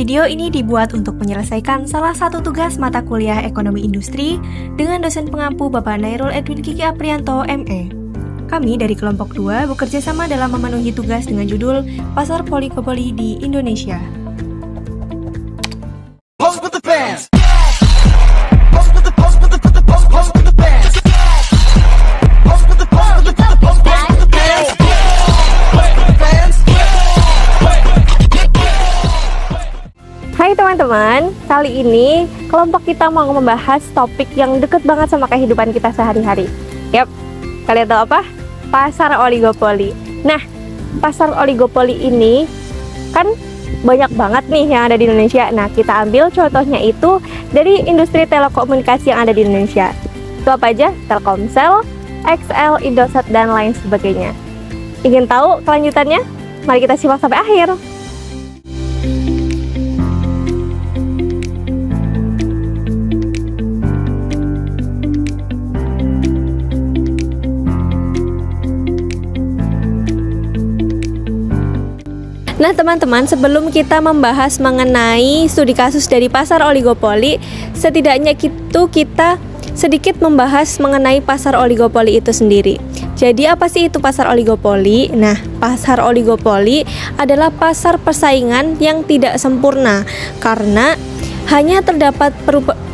Video ini dibuat untuk menyelesaikan salah satu tugas mata kuliah Ekonomi Industri dengan dosen pengampu Bapak Nairul Edwin Kiki Aprianto, ME. Kami dari kelompok 2 bekerja sama dalam memenuhi tugas dengan judul Pasar Oligopoli di Indonesia. Hai teman-teman, kali ini kelompok kita mau membahas topik yang deket banget sama kehidupan kita sehari-hari. Yap, kalian tahu apa? Pasar oligopoli. Nah, pasar oligopoli ini kan banyak banget nih yang ada di Indonesia. Nah, kita ambil contohnya itu dari industri telekomunikasi yang ada di Indonesia. Itu apa aja? Telkomsel, XL, Indosat, dan lain sebagainya. Ingin tahu kelanjutannya? Mari kita simak sampai akhir. Nah teman-teman, sebelum kita membahas mengenai studi kasus dari pasar oligopoli, setidaknya kita sedikit membahas mengenai pasar oligopoli itu sendiri. Jadi apa sih itu pasar oligopoli? Nah, pasar oligopoli adalah pasar persaingan yang tidak sempurna karena hanya terdapat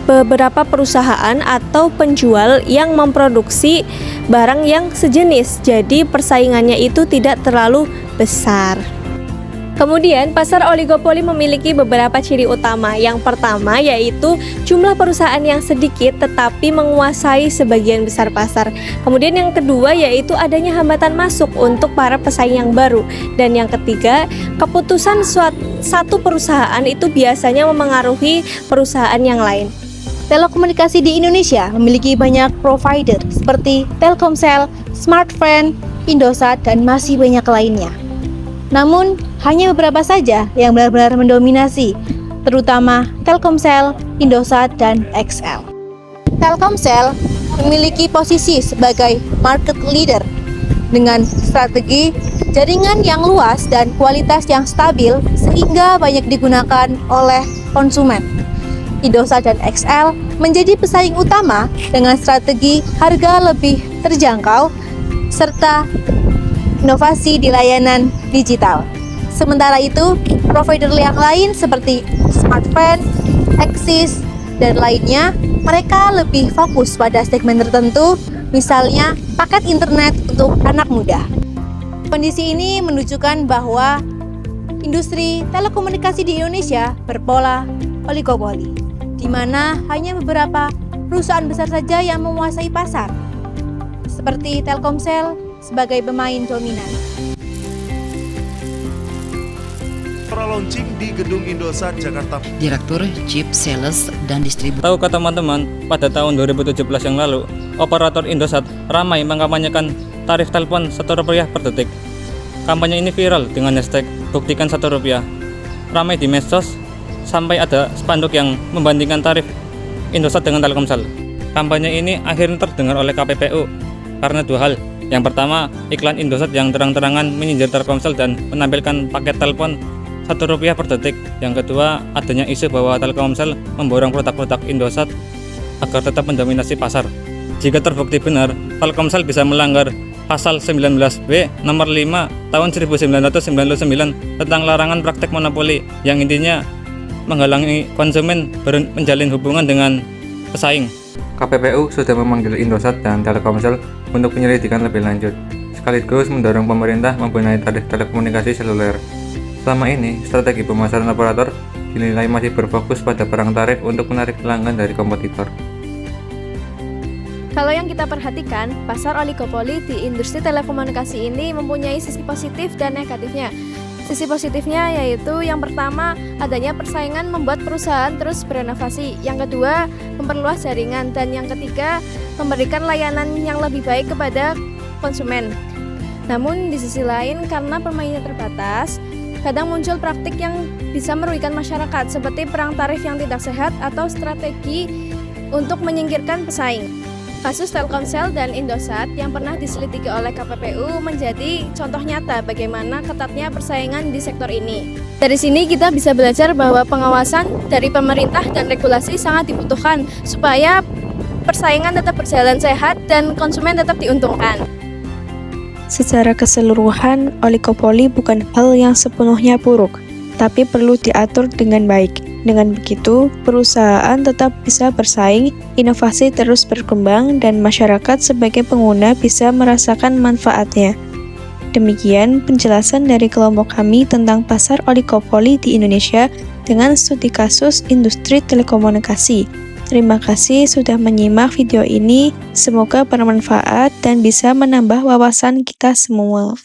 beberapa perusahaan atau penjual yang memproduksi barang yang sejenis. Jadi persaingannya itu tidak terlalu besar. Kemudian, pasar oligopoli memiliki beberapa ciri utama. Yang pertama yaitu jumlah perusahaan yang sedikit tetapi menguasai sebagian besar pasar. Kemudian yang kedua yaitu adanya hambatan masuk untuk para pesaing yang baru. Dan yang ketiga, keputusan satu perusahaan itu biasanya memengaruhi perusahaan yang lain. Telekomunikasi di Indonesia memiliki banyak provider seperti Telkomsel, Smartfren, Indosat, dan masih banyak lainnya. Namun, hanya beberapa saja yang benar-benar mendominasi, terutama Telkomsel, Indosat, dan XL. Telkomsel memiliki posisi sebagai market leader dengan strategi jaringan yang luas dan kualitas yang stabil sehingga banyak digunakan oleh konsumen. Indosat dan XL menjadi pesaing utama dengan strategi harga lebih terjangkau serta inovasi di layanan digital. Sementara itu, provider yang lain seperti Smartfren, Axis, dan lainnya, mereka lebih fokus pada segmen tertentu, misalnya paket internet untuk anak muda. Kondisi ini menunjukkan bahwa industri telekomunikasi di Indonesia berpola oligopoli, di mana hanya beberapa perusahaan besar saja yang menguasai pasar, seperti Telkomsel sebagai pemain dominan. Launching di Gedung Indosat, Jakarta. Direktur Chip Sales dan Distribusi. Tahukah teman-teman, pada tahun 2017 yang lalu, operator Indosat ramai mengkampanyekan tarif telepon Rp1 per detik. Kampanye ini viral dengan hashtag buktikan Rp1. Ramai di medsos, sampai ada spanduk yang membandingkan tarif Indosat dengan Telkomsel. Kampanye ini akhirnya terdengar oleh KPPU karena dua hal. Yang pertama, iklan Indosat yang terang-terangan menyindir Telkomsel dan menampilkan paket telepon Rp1 per detik. Yang kedua, adanya isu bahwa Telkomsel memborong produk-produk Indosat agar tetap mendominasi pasar. Jika terbukti benar, Telkomsel bisa melanggar pasal 19B nomor 5 tahun 1999 tentang larangan praktek monopoli yang intinya menghalangi konsumen menjalin hubungan dengan pesaing. KPPU sudah memanggil Indosat dan Telkomsel untuk penyelidikan lebih lanjut, sekaligus mendorong pemerintah membenahi tarif telekomunikasi seluler. Selama ini, strategi pemasaran operator dinilai masih berfokus pada perang tarif untuk menarik pelanggan dari kompetitor. Kalau yang kita perhatikan, pasar oligopoli di industri telekomunikasi ini mempunyai sisi positif dan negatifnya. Sisi positifnya yaitu yang pertama, adanya persaingan membuat perusahaan terus berinovasi. Yang kedua, memperluas jaringan. Dan yang ketiga, memberikan layanan yang lebih baik kepada konsumen. Namun di sisi lain, karena permainnya terbatas, kadang muncul praktik yang bisa merugikan masyarakat seperti perang tarif yang tidak sehat atau strategi untuk menyingkirkan pesaing. Kasus Telkomsel dan Indosat yang pernah diselidiki oleh KPPU menjadi contoh nyata bagaimana ketatnya persaingan di sektor ini. Dari sini kita bisa belajar bahwa pengawasan dari pemerintah dan regulasi sangat dibutuhkan supaya persaingan tetap berjalan sehat dan konsumen tetap diuntungkan. Secara keseluruhan, oligopoli bukan hal yang sepenuhnya buruk, tapi perlu diatur dengan baik. Dengan begitu, perusahaan tetap bisa bersaing, inovasi terus berkembang, dan masyarakat sebagai pengguna bisa merasakan manfaatnya. Demikian penjelasan dari kelompok kami tentang pasar oligopoli di Indonesia dengan studi kasus industri telekomunikasi. Terima kasih sudah menyimak video ini, semoga bermanfaat dan bisa menambah wawasan kita semua.